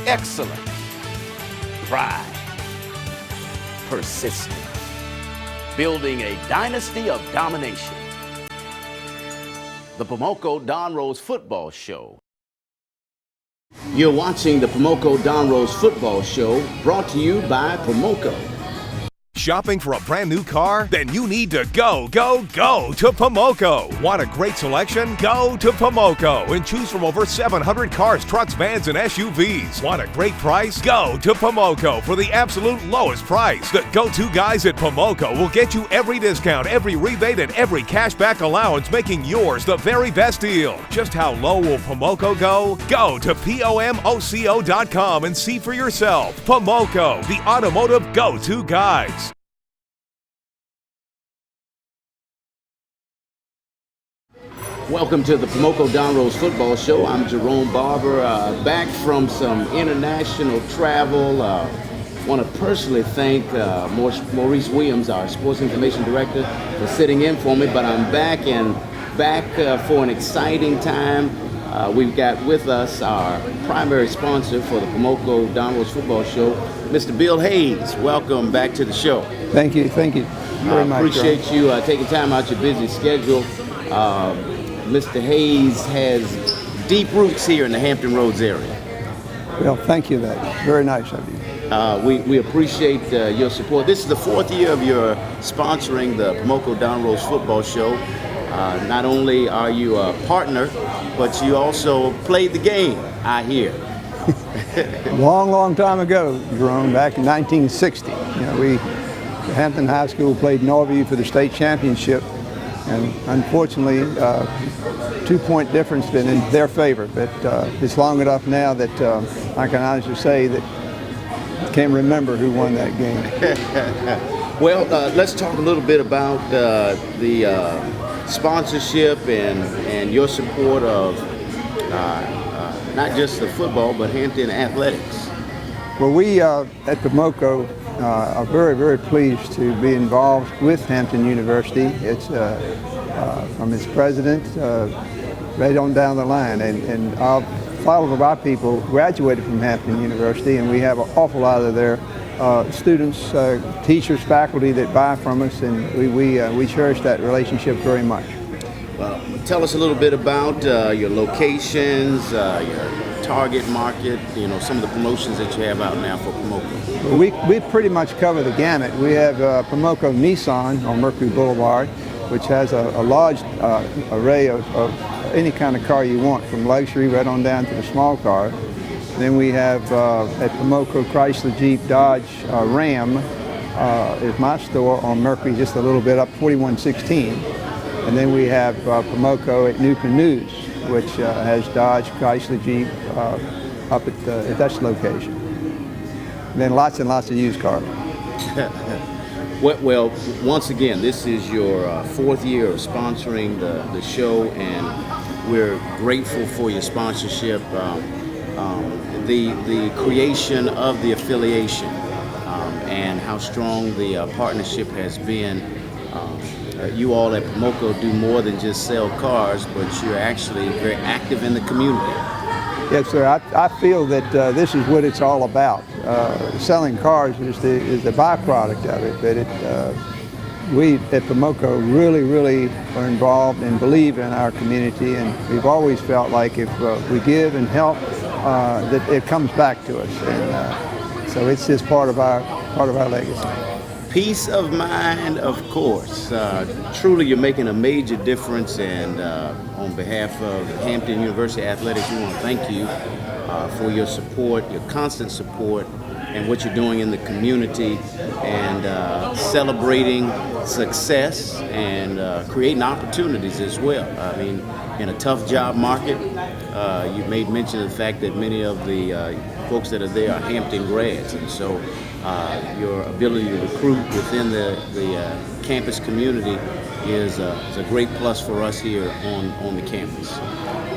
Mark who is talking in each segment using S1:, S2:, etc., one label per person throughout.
S1: Excellence, pride, persistence, building a dynasty of domination. The Pomoco Don Rose Football Show. You're watching the Pomoco Don Rose Football Show, brought to you by Pomoco.
S2: Shopping for a brand new car? Then you need to go to Pomoco. Want a great selection? Go to Pomoco and choose from over 700 cars, trucks, vans, and SUVs. Want a great price? Go to Pomoco for the absolute lowest price. The go-to guys at Pomoco will get you every discount, every rebate, and every cashback allowance, making yours the very best deal. Just how low will Pomoco go? Go to pomoco.com and see for yourself. Pomoco, the automotive go-to guys.
S1: Welcome to the Pomoco Don Rose Football Show. I'm Jerome Barber, back from some international travel. Want to personally thank Maurice Williams, our Sports Information Director, for sitting in for me, but I'm back for an exciting time. We've got with us our primary sponsor for the Pomoco Don Rose Football Show, Mr. Bill Hayes. Welcome back to the show.
S3: Thank you very much.
S1: Appreciate you taking time out your busy schedule. Mr. Hayes has deep roots here in the Hampton Roads area.
S3: Well, thank you. That's very nice of you.
S1: We appreciate your support. This is the fourth year of your sponsoring the Pomoco Don Rose Football Show. Not only are you a partner, but you also played the game, I hear.
S3: Long time ago, Jerome, back in 1960. Hampton High School played Norview for the state championship. And unfortunately, 2-point difference been in their favor. But it's long enough now that I can honestly say that I can't remember who won that game.
S1: Well, let's talk a little bit about the sponsorship and your support of not just the football, but Hampton athletics.
S3: Well, we at Pomoco are very pleased to be involved with Hampton University. It's from its president right on down the line, and a lot of our people graduated from Hampton University, and we have an awful lot of their students, teachers, faculty that buy from us, and we cherish that relationship very much.
S1: Well, tell us a little bit about your locations, your target market, some of the promotions that you have out now for Pomoco.
S3: We pretty much cover the gamut. We have Pomoco Nissan on Mercury Boulevard, which has a large array of any kind of car you want, from luxury right on down to the small car. Then we have at Pomoco Chrysler Jeep Dodge Ram is my store on Mercury, just a little bit up 4116. And then we have Pomoco at Newport News, which has Dodge, Chrysler, Jeep up at that location. And then lots and lots of used cars.
S1: Well, once again, this is your fourth year of sponsoring the show, and we're grateful for your sponsorship. The creation of the affiliation and how strong the partnership has been. You all at Pomoco do more than just sell cars, but you're actually very active in the community.
S3: Yes, sir. I feel that this is what it's all about. Selling cars is the byproduct of it, but we at Pomoco really are involved and believe in our community, and we've always felt like if we give and help, that it comes back to us, and so it's just part of our legacy.
S1: Peace of mind, of course. Truly, you're making a major difference, and on behalf of Hampton University Athletics, we want to thank you for your support, your constant support, and what you're doing in the community, and celebrating success and creating opportunities as well. I mean, in a tough job market, you made mention of the fact that many of the folks that are there are Hampton grads, and so your ability to recruit within the campus community is a great plus for us here on the campus.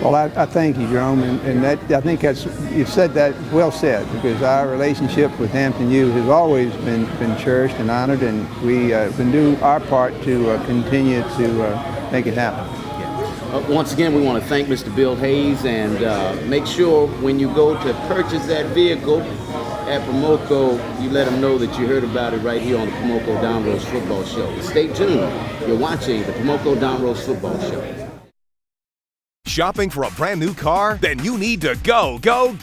S3: Well, I thank you, Jerome, and that, I think you said that well said, because our relationship with Hampton U has always been cherished and honored, and we can do our part to continue to make it happen.
S1: Yeah. Once again, we want to thank Mr. Bill Hayes, and make sure when you go to purchase that vehicle at Pomoco, you let them know that you heard about it right here on the Pomoco Down Rose Football Show. Stay tuned. You're watching the Pomoco Down Rose Football Show.
S2: Shopping for a brand new car? Then you need to go to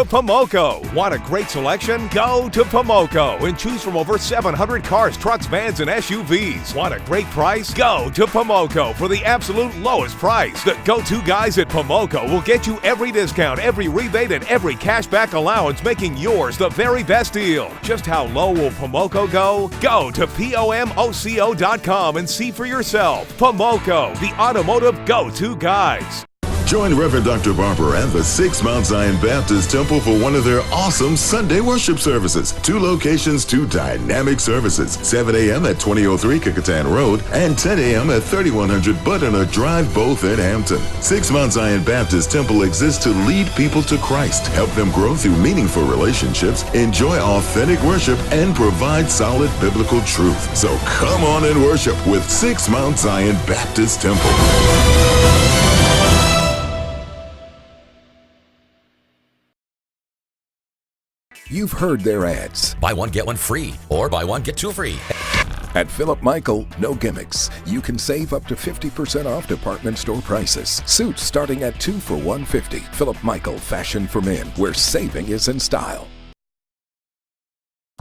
S2: Pomoco. Want a great selection? Go to Pomoco and choose from over 700 cars, trucks, vans, and SUVs. Want a great price? Go to Pomoco for the absolute lowest price. The go-to guys at Pomoco will get you every discount, every rebate, and every cashback allowance, making yours the very best deal. Just how low will Pomoco go? Go to pomoco.com and see for yourself. Pomoco, the automotive go-to guys.
S4: Join Reverend Dr. Barber and the 6 Mount Zion Baptist Temple for one of their awesome Sunday worship services. 2 locations, 2 dynamic services. 7 a.m. at 2003 Kecoughtan Road and 10 a.m. at 3100 Butternut Drive, both in Hampton. 6 Mount Zion Baptist Temple exists to lead people to Christ, help them grow through meaningful relationships, enjoy authentic worship, and provide solid biblical truth. So come on and worship with 6 Mount Zion Baptist Temple.
S5: You've heard their ads.
S6: Buy one, get one free, or buy one, get 2 free.
S5: At Philip Michael, no gimmicks. You can save up to 50% off department store prices. Suits starting at 2 for $150. Philip Michael, fashion for men, where saving is in style.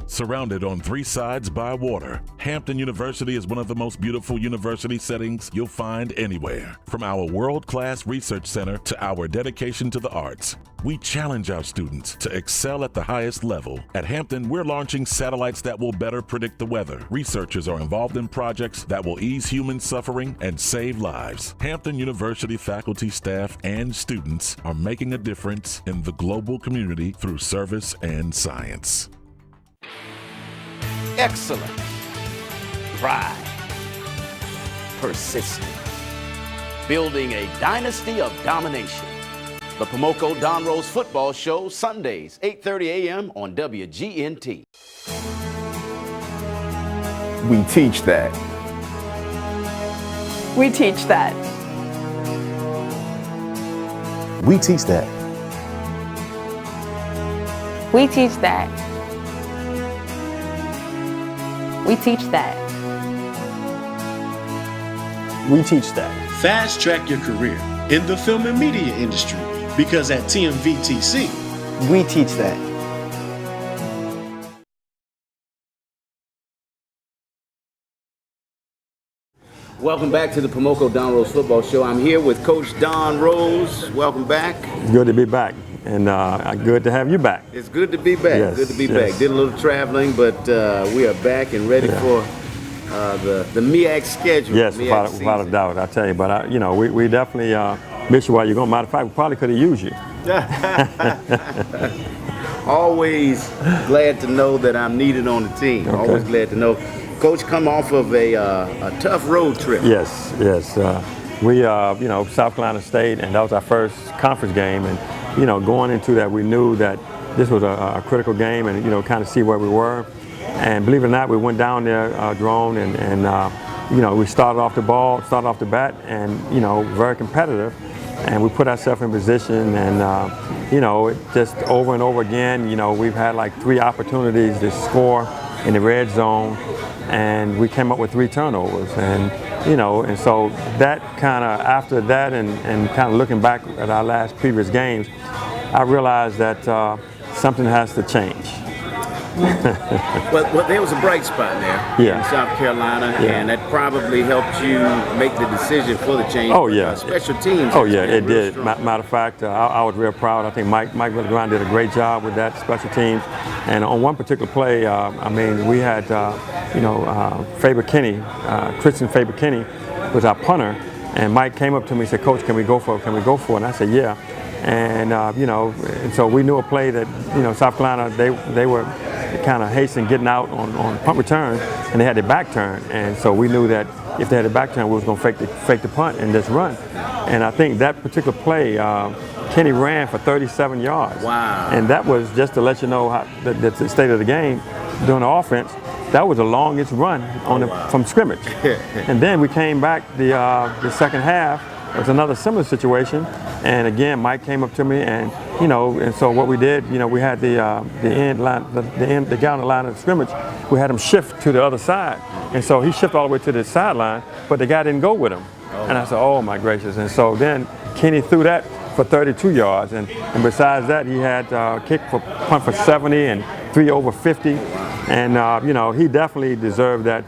S7: Surrounded on 3 sides by water, Hampton University is one of the most beautiful university settings you'll find anywhere. From our world-class research center to our dedication to the arts, we challenge our students to excel at the highest level. At Hampton, we're launching satellites that will better predict the weather. Researchers are involved in projects that will ease human suffering and save lives. Hampton University faculty, staff, and students are making a difference in the global community through service and science.
S1: Excellence, pride, persistence, building a dynasty of domination. The Pomoco Don Rose Football Show, Sundays, 8:30 a.m. on WGNT.
S8: We teach that.
S9: We teach that.
S8: We teach that.
S9: We teach that. We teach that.
S8: We teach that.
S10: Fast track your career in the film and media industry, because at TMVTC,
S8: We teach that.
S1: Welcome back to the Pomoco Don Rose Football Show. I'm here with Coach Don Rose. Welcome back.
S11: It's good to be back, and good to have you back.
S1: It's good to be back.
S11: Yes,
S1: Good to be
S11: yes.
S1: back. Did a little traveling, but we are back and ready for the MEAC schedule.
S11: Yes,
S1: MEAC
S11: without a doubt. I tell you, but we definitely miss you while you're going. Matter of fact, we probably could have used you.
S1: Always glad to know that I'm needed on the team.
S11: Okay.
S1: Always glad to know. Coach, come off of a tough road trip.
S11: Yes. We South Carolina State, and that was our first conference game, and going into that, we knew that this was a critical game, and kind of see where we were. And believe it or not, we went down there, Drone, and we started off the bat, and very competitive, and we put ourselves in position, and it just over and over again, we've had like 3 opportunities to score in the red zone, and we came up with 3 turnovers, and so that kind of, after that, and kind of looking back at our last previous games, I realized that something has to change.
S1: Well, there was a bright spot there in South Carolina, and that probably helped you make the decision for the change.
S11: Oh, yeah.
S1: Special teams.
S11: Oh, yeah, it did. Matter of fact, I was real proud. I think Mike Villagrán did a great job with that special teams. And on one particular play, we had, Faber Kinney, Christian Faber Kinney was our punter, and Mike came up to me and said, "Coach, can we go for it? Can we go for it?" And I said, "Yeah." And and so we knew a play that South Carolina, they were kind of hastening getting out on punt return, and they had their back turn, and so we knew that if they had their back turn, we was going to fake the punt and just run. And I think that particular play, Kenny ran for 37 yards.
S1: Wow!
S11: And that was just to let you know how the state of the game during the offense. That was the longest run from scrimmage. And then we came back the second half, it was another similar situation, and again, Mike came up to me, and and so what we did, we had the end line, the guy on the line of scrimmage, we had him shift to the other side, and so he shifted all the way to the sideline, but the guy didn't go with him, and I said, oh my gracious, and so then Kenny threw that for 32 yards, and besides that, he had punt for 70 and 3 over 50, and he definitely deserved that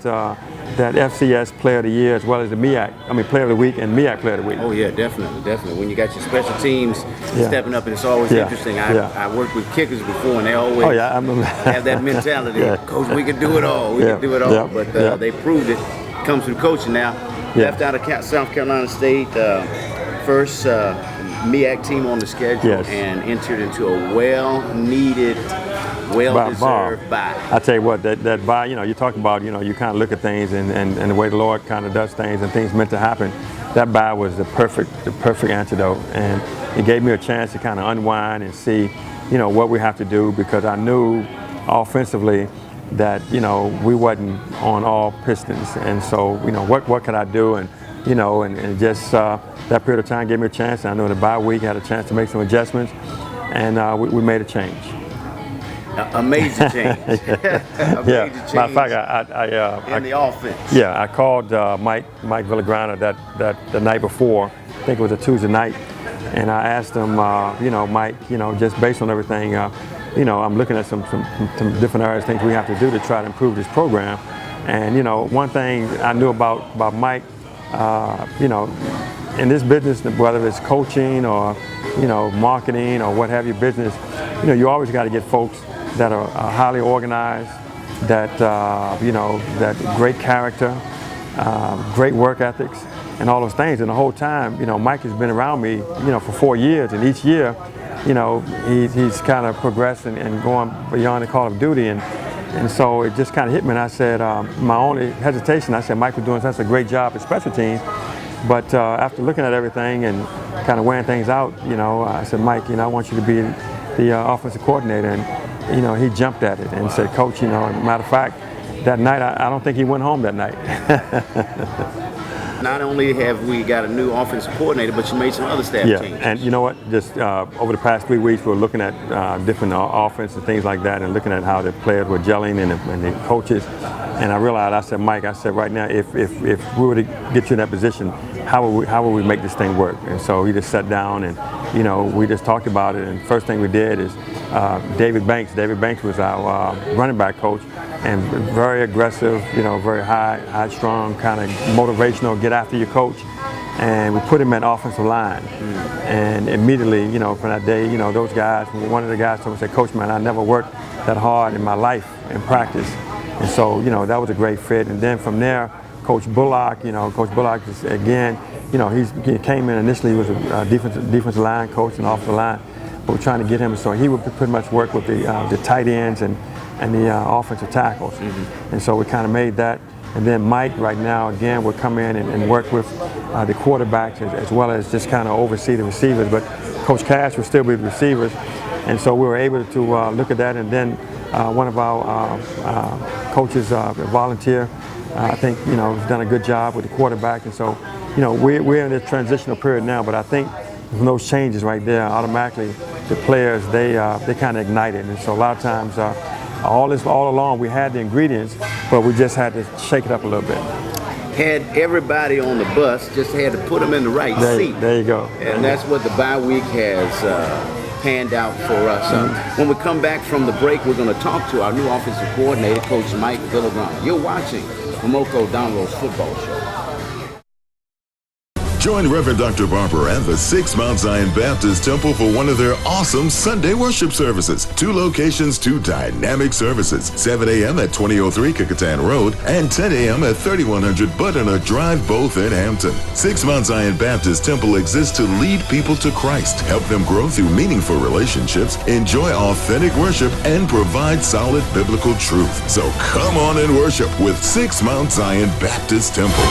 S11: FCS Player of the Year as well as the Player of the Week and MEAC Player of the Week.
S1: Oh yeah, definitely. When you got your special teams stepping up, and it's always interesting. I worked with kickers before, and they always have that mentality. Coach, we can do it all. We can do it all. But they proved it. Comes through coaching now. Left out of South Carolina State, first MEAC team on the schedule, and entered into a well-needed, well-deserved bye.
S11: I tell you what, that bye, you talk about, you kind of look at things and the way the Lord kind of does things and things meant to happen. That bye was the perfect antidote, and it gave me a chance to kind of unwind and see, what we have to do, because I knew offensively that we wasn't on all pistons, and so what could I do, and and just that period of time gave me a chance. And I know the bye week had a chance to make some adjustments, and we made a change.
S1: A major change.
S11: Matter of fact, I
S1: in the offense.
S11: Yeah, I called Mike Villagrana that the night before. I think it was a Tuesday night, and I asked him, Mike, just based on everything, I'm looking at some different areas, things we have to do to try to improve this program. And one thing I knew about Mike, in this business, whether it's coaching or marketing or what have you, business, you always got to get folks that are highly organized, that that great character, great work ethics, and all those things. And the whole time, Mike has been around me, for 4 years, and each year, he's kind of progressed and going beyond the call of duty. And so it just kind of hit me, and I said, my only hesitation, I said, Mike was doing such a great job at special teams, but after looking at everything and kind of weighing things out, I said, Mike, I want you to be the offensive coordinator, and he jumped at it and said, Coach, matter of fact, that night, I don't think he went home that night.
S1: Not only have we got a new offensive coordinator, but you made some other staff changes.
S11: And you know what? Just over the past 3 weeks, we're looking at different offense and things like that, and looking at how the players were gelling and the coaches. And I realized, I said, Mike, right now, if we were to get you in that position, how would we make this thing work? And so he just sat down and, we just talked about it. And first thing we did is David Banks. David Banks was our running back coach, and very aggressive, very high strong, kind of motivational, get after your coach. And we put him at offensive line. And immediately, from that day, those guys, one of the guys told me, said, Coach, man, I never worked that hard in my life in practice. And so, that was a great fit. And then from there, Coach Bullock, Coach Bullock is, again, he came in initially, he was a defensive line coach and offensive line. But we're trying to get him, so he would pretty much work with the tight ends and the offensive tackles. And so we kind of made that. And then Mike, right now, again, will come in and work with the quarterbacks as well as just kind of oversee the receivers. But Coach Cash will still be the receivers. And so we were able to look at that. And then one of our coaches, volunteer, I think, has done a good job with the quarterback. And so, we're in this transitional period now, but I think from those changes right there, automatically the players, they kind of ignited. And so a lot of times, all along, we had the ingredients, but we just had to shake it up a little bit.
S1: Had everybody on the bus, just had to put them in the right seat.
S11: There you go.
S1: And that's what the bye week has panned out for us. When we come back from the break, we're going to talk to our new offensive coordinator, Coach Mike Villagrana. You're watching Pomoco Downloads Football Show.
S4: Join Reverend Dr. Barber and the 6 Mount Zion Baptist Temple for one of their awesome Sunday worship services. 2 locations, 2 dynamic services. 7 a.m. at 2003 Kickotan Road and 10 a.m. at 3100 Butternut Drive, both in Hampton. 6 Mount Zion Baptist Temple exists to lead people to Christ, help them grow through meaningful relationships, enjoy authentic worship, and provide solid biblical truth. So come on and worship with 6 Mount Zion Baptist Temple.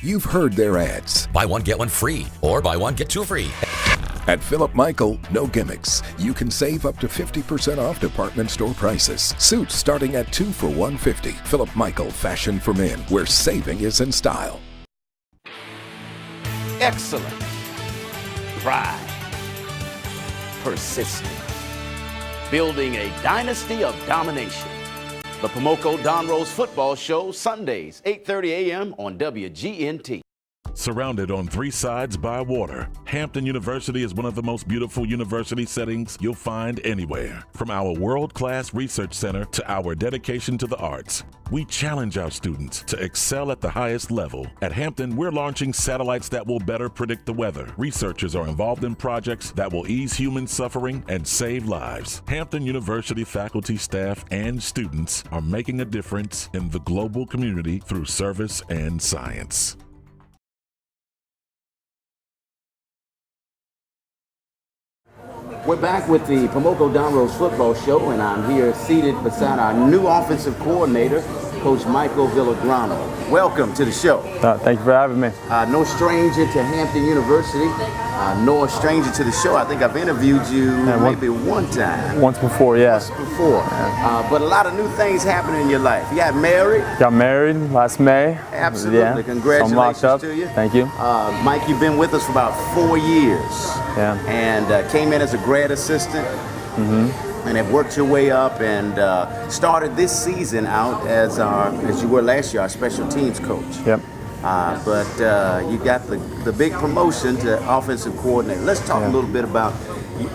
S5: You've heard their ads.
S6: Buy one, get one free, or buy one, get 2 free.
S5: At Philip Michael, no gimmicks. You can save up to 50% off department store prices. Suits starting at 2 for $150. Philip Michael, fashion for men, where saving is in style.
S1: Excellence, pride, persistence, building a dynasty of domination. The Pomoco Don Rose Football Show, Sundays, 8:30 a.m. on WGNT.
S7: Surrounded on three sides by water, Hampton University is one of the most beautiful university settings you'll find anywhere. From our world-class research center to our dedication to the arts, we challenge our students to excel at the highest level. At Hampton, we're launching satellites that will better predict the weather. Researchers are involved in projects that will ease human suffering and save lives. Hampton University faculty, staff, and students are making a difference in the global community through service and science.
S1: We're back with the Pomoco Don Rose Football Show, and I'm here seated beside our new offensive coordinator, Coach Michael Villagrano. Welcome to the show.
S8: Thank you for having me.
S1: No stranger to Hampton University, nor a stranger to the show. I think I've interviewed you maybe one time.
S8: Once before, yeah.
S1: Once before. But a lot of new things happening in your life. You got married.
S8: Got married last May.
S1: Absolutely.
S8: Yeah.
S1: Congratulations to you.
S8: Thank you.
S1: Mike, you've been with us for about 4 years.
S8: Yeah.
S1: And came in as a grad assistant.
S8: Mm-hmm.
S1: And have worked your way up and started this season out as you were last year, our special teams coach.
S8: Yep.
S1: But you got the big promotion to offensive coordinator. Let's talk a little bit about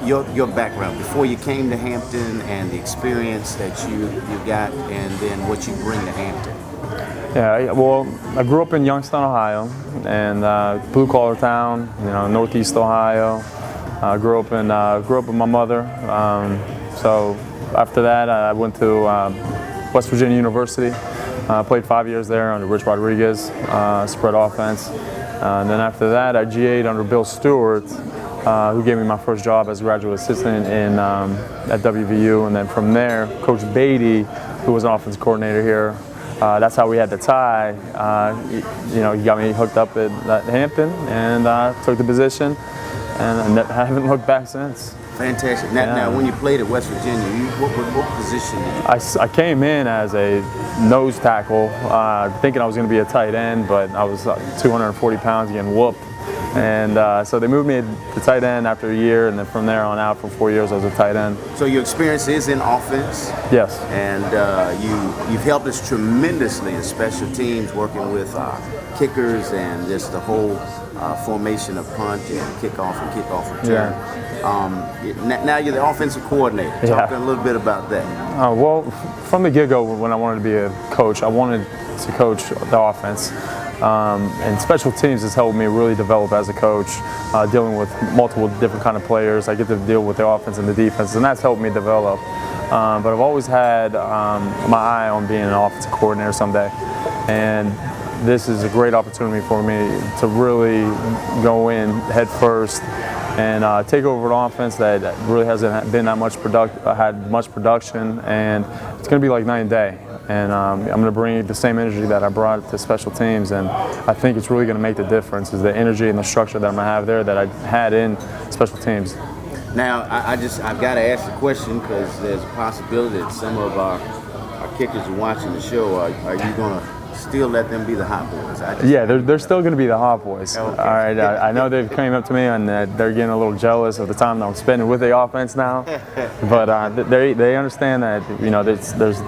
S1: your background before you came to Hampton and the experience that you got, and then what you bring to Hampton.
S8: Yeah, well, I grew up in Youngstown, Ohio, and blue collar town, Northeast Ohio. I grew up with my mother. So after that, I went to West Virginia University. Played 5 years there under Rich Rodriguez, spread offense. And then after that, I GA'd under Bill Stewart, who gave me my first job as a graduate assistant at WVU. And then from there, Coach Beatty, who was an offensive coordinator here, that's how we had the tie. He got me hooked up at Hampton, and took the position, and I haven't looked back since.
S1: Fantastic. Now, when you played at West Virginia, what position did you?
S8: I came in as a nose tackle, thinking I was going to be a tight end, but I was 240 pounds getting whooped. And so they moved me to tight end after a year, and then from there on out, for 4 years, I was a tight end.
S1: So your experience is in offense?
S8: Yes.
S1: And you've helped us tremendously in special teams, working with kickers and just the whole formation of punt and kickoff return.
S8: Yeah.
S1: Now you're the offensive coordinator. Talk a little bit about that.
S8: Well, from the get-go, when I wanted to be a coach, I wanted to coach the offense. And special teams has helped me really develop as a coach, dealing with multiple different kind of players. I get to deal with the offense and the defense, and that's helped me develop. But I've always had my eye on being an offensive coordinator someday. And this is a great opportunity for me to really go in head first and take over an offense that really hasn't been that much had much production, and it's going to be like night and day. And I'm going to bring the same energy that I brought to special teams, and I think it's really going to make the difference, is the energy and the structure that I'm going to have there that I had in special teams.
S1: Now, I've got to ask the question, because there's a possibility that some of our kickers are watching the show. Are you going to still let them be the hot boys?
S8: Yeah, they're still going to be the hot boys.
S1: Okay.
S8: All right, I know they've came up to me and they're getting a little jealous of the time that I'm spending with the offense now, but they understand that there's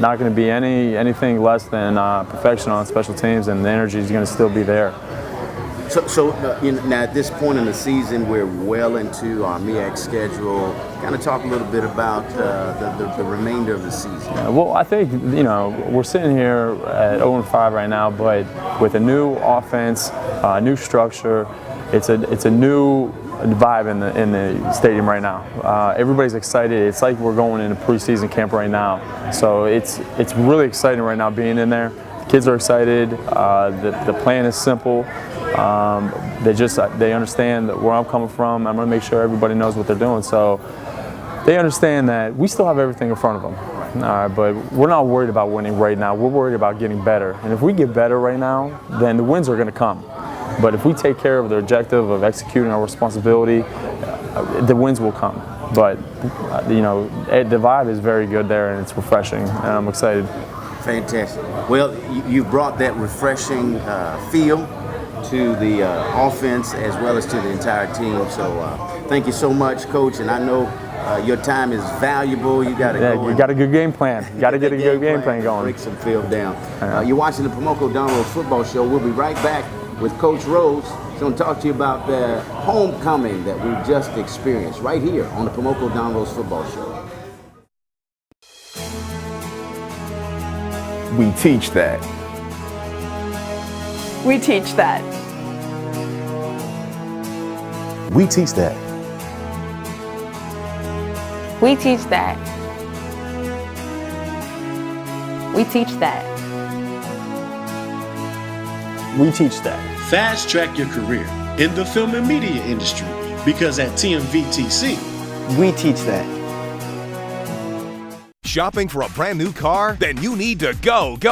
S8: not going to be anything less than perfection on special teams, and the energy is going to still be there.
S1: So now at this point in the season, we're well into our MEAC schedule. Kind of talk a little bit about the remainder of the season.
S8: Well, I think we're sitting here at 0-5 right now, but with a new offense, new structure, it's a new vibe in the stadium right now. Everybody's excited. It's like we're going into preseason camp right now. So it's really exciting right now being in there. The kids are excited. The plan is simple. They understand where I'm coming from. I'm going to make sure everybody knows what they're doing. So they understand that we still have everything in front of them. But we're not worried about winning right now. We're worried about getting better. And if we get better right now, then the wins are going to come. But if we take care of the objective of executing our responsibility, the wins will come. But you know, the vibe is very good there, and it's refreshing, and I'm excited.
S1: Fantastic. Well, you brought that refreshing feel to the offense as well as to the entire team. So thank you so much, Coach. And I know your time is valuable. You got to go.
S8: You got a good game plan. You got to get a good game plan going.
S1: Break some film down. You're watching the Pomoco Don Rose Football Show. We'll be right back with Coach Rose. He's going to talk to you about the homecoming that we've just experienced right here on the Pomoco Don Rose Football Show.
S12: We teach that.
S9: We teach that.
S12: We teach that.
S9: We teach that. We teach that.
S12: We teach that.
S10: Fast track your career in the film and media industry because at TMVTC,
S12: We teach that.
S2: Shopping for a brand new car? Then you need to go to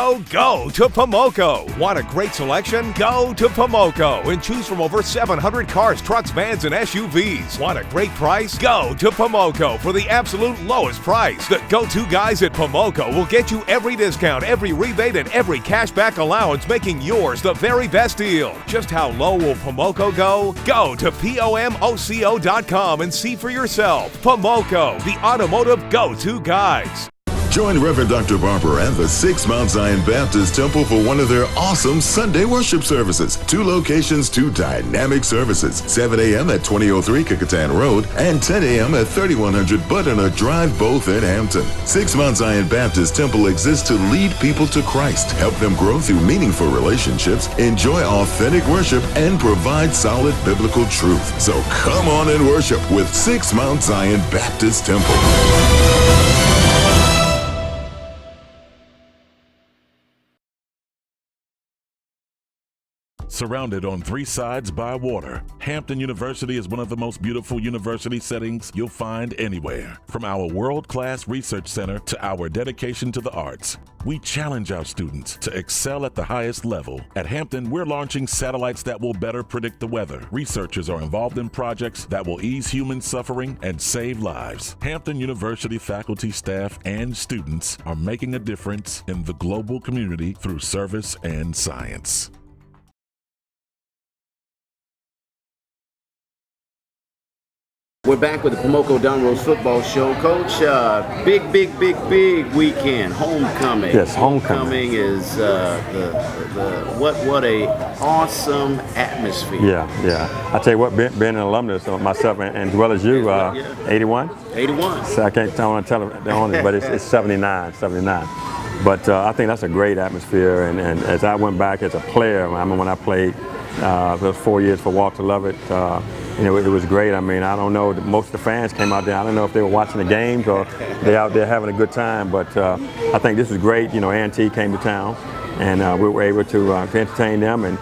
S2: Pomoco. Want a great selection? Go to Pomoco and choose from over 700 cars, trucks, vans, and SUVs. Want a great price? Go to Pomoco for the absolute lowest price. The go-to guys at Pomoco will get you every discount, every rebate, and every cashback allowance, making yours the very best deal. Just how low will Pomoco go? Go to POMOCO.com and see for yourself. Pomoco, the automotive go-to guys.
S4: Join Reverend Dr. Barber and the 6 Mount Zion Baptist Temple for one of their awesome Sunday worship services. 2 locations, 2 dynamic services. 7 a.m. at 2003 Kickotan Road and 10 a.m. at 3100 Butternut Drive, both in Hampton. 6 Mount Zion Baptist Temple exists to lead people to Christ, help them grow through meaningful relationships, enjoy authentic worship, and provide solid biblical truth. So come on and worship with 6 Mount Zion Baptist Temple.
S7: Surrounded on 3 sides by water, Hampton University is one of the most beautiful university settings you'll find anywhere. From our world-class research center to our dedication to the arts, we challenge our students to excel at the highest level. At Hampton, we're launching satellites that will better predict the weather. Researchers are involved in projects that will ease human suffering and save lives. Hampton University faculty, staff, and students are making a difference in the global community through service and science.
S1: We're back with the Pomoco Don Rose Football Show. Coach, big weekend, homecoming.
S11: Yes, homecoming.
S1: Homecoming is what a awesome atmosphere.
S11: Yeah. I tell you what, being an alumnus, myself and as well as you, 81?
S1: 81.
S11: So I can't tell the owners, but it's 79. But I think that's a great atmosphere, and as I went back as a player, I remember when I played those 4 years for Walter Lovett, it was great. I mean, I don't know, most of the fans came out there. I don't know if they were watching the games or they out there having a good time, but I think this was great. A&T came to town, and we were able to entertain them. And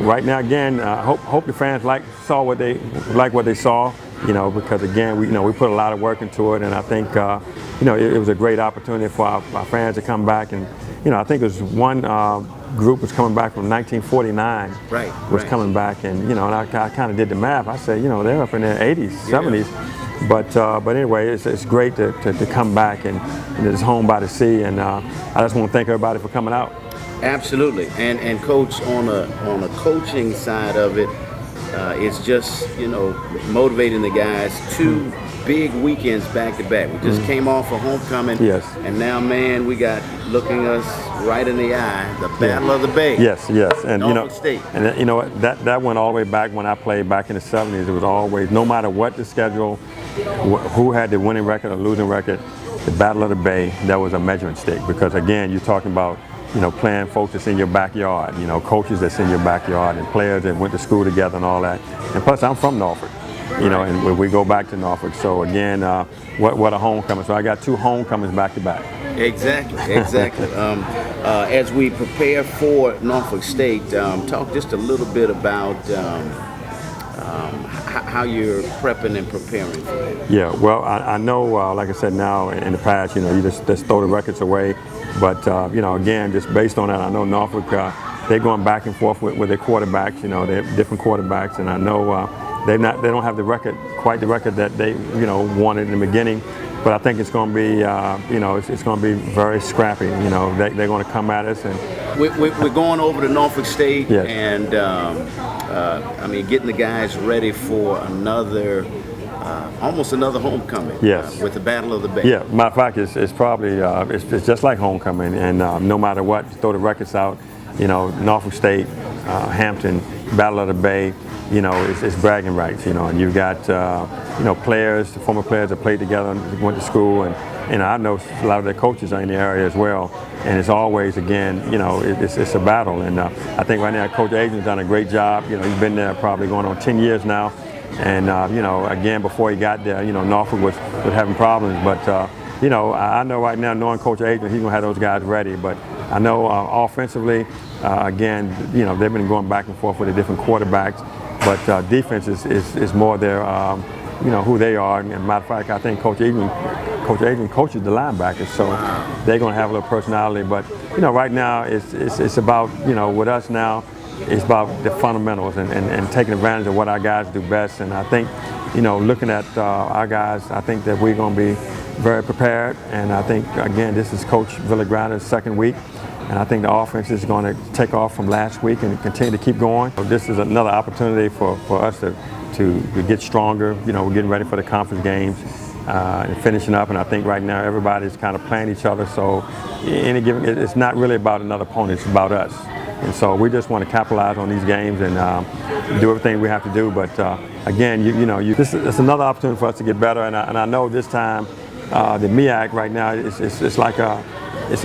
S11: right now again, hope the fans saw what they saw. Because again, we put a lot of work into it, and I think it was a great opportunity for our fans to come back. And I think it was one group was coming back from 1949. Was coming back, and and I kind of did the math. I said, they're up in their 80s, 70s. But anyway, it's great to come back, and it's home by the sea, and I just want to thank everybody for coming out.
S1: Absolutely, and Coach, on a coaching side of it, it's just motivating the guys. 2 big weekends back to back. We just came off a homecoming.
S11: Yes.
S1: And now, man, we got looking us right in the eye, the Battle of the Bay.
S11: Yes. And
S1: Norfolk State.
S11: And you know what? That went all the way back when I played back in the 70s. It was always, no matter what the schedule, who had the winning record or losing record, the Battle of the Bay, that was a measuring stick. Because again, you're talking about playing folks that's in your backyard, coaches that's in your backyard, and players that went to school together and all that. And plus, I'm from Norfolk, and we go back to Norfolk. So again, what a homecoming. So I got 2 homecomings back to back. Exactly.
S1: As we prepare for Norfolk State, talk just a little bit about how you're prepping and preparing for that.
S11: Yeah, well, I know, like I said, now in the past, you just throw the records away. But, again, just based on that, I know Norfolk they're going back and forth with their quarterbacks. You know, they have different quarterbacks, and I know they don't have the record, quite the record that they wanted in the beginning. But I think it's going to be, it's going to be very scrappy. You know, they're going to come at us. And
S1: we're going over to Norfolk State,
S11: yes.
S1: And I mean, getting the guys ready for another, almost another homecoming.
S11: Yes.
S1: With the Battle of the Bay.
S11: Yeah, matter of fact, it's probably it's just like homecoming, and no matter what, throw the records out. You know, Norfolk State, Hampton, Battle of the Bay. You know, it's bragging rights. You know, and you've got players, former players that played together, went to school, and I know a lot of their coaches are in the area as well. And it's always, again, it's a battle. And I think right now Coach Adrian's done a great job. You know, he's been there probably going on 10 years now. And again, before he got there, Norfolk was having problems. But I know right now, knowing Coach Adrian, he's gonna have those guys ready. But I know offensively, again, they've been going back and forth with the different quarterbacks. But defense is more their, who they are. And matter of fact, I think Coach Adrian coaches the linebackers, so they're going to have a little personality. But right now it's about with us now, it's about the fundamentals and taking advantage of what our guys do best. And I think looking at our guys, I think that we're going to be very prepared. And I think again, this is Coach Villagranda's second week. And I think the offense is going to take off from last week and continue to keep going. So this is another opportunity for us to get stronger. We're getting ready for the conference games and finishing up. And I think right now everybody's kind of playing each other. So it's not really about another opponent, it's about us. And so we just want to capitalize on these games and do everything we have to do. But again, this is another opportunity for us to get better. And I know this time the MEAC right now it's like it's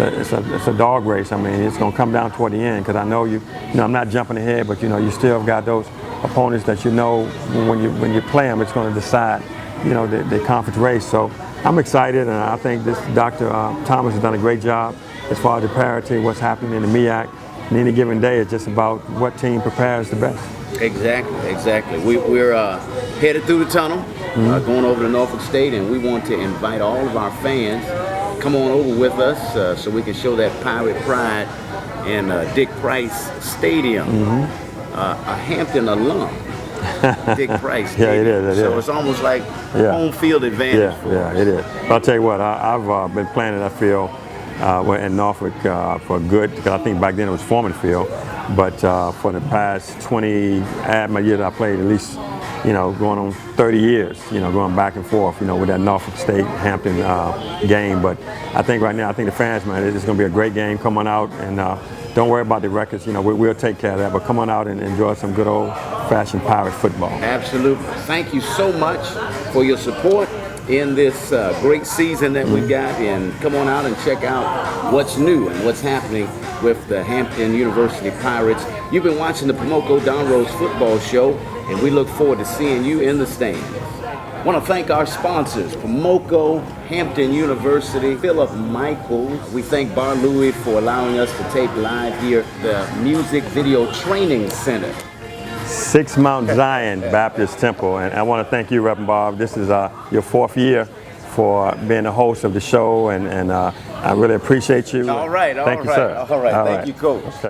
S11: a dog race. I mean, it's going to come down toward the end because I know I'm not jumping ahead, but you still got those opponents that when you play them, it's going to decide the conference race. So I'm excited, and I think this Dr. Thomas has done a great job as far as the parity, what's happening in the MEAC. And any given day, it's just about what team prepares the best.
S1: Exactly. We're headed through the tunnel, going over to Norfolk State, and we want to invite all of our fans come on over with us so we can show that pirate pride in Dick Price Stadium, a Hampton alum. Dick Price Stadium.
S11: Yeah, it is.
S1: So it's almost like home field advantage.
S11: Yeah, it is. But I'll tell you what, I've been playing in that field in Norfolk for good, because I think back then it was Foreman Field. But for the past 20 my years I played, at least going on 30 years, going back and forth, with that Norfolk State Hampton game. But I think right now, the fans, man, it's going to be a great game coming out, and don't worry about the records. We'll take care of that. But come on out and enjoy some good old-fashioned Pirate football.
S1: Absolutely. Thank you so much for your support in this great season that we've got, and come on out and check out what's new and what's happening with the Hampton University Pirates. You've been watching the Pomoco Don Rose Football Show, and we look forward to seeing you in the stands. I want to thank our sponsors, Pomoco, Hampton University, Philip Michaels. We thank Bar Louie for allowing us to tape live here at the Music Video Training Center.
S11: 6 Mount Zion Baptist Temple, and I want to thank you, Reverend Bob. This is your 4th year for being the host of the show, and I really appreciate you.
S1: All right.
S11: Thank you, sir.
S1: All right. Thank you, Coach.
S11: Okay.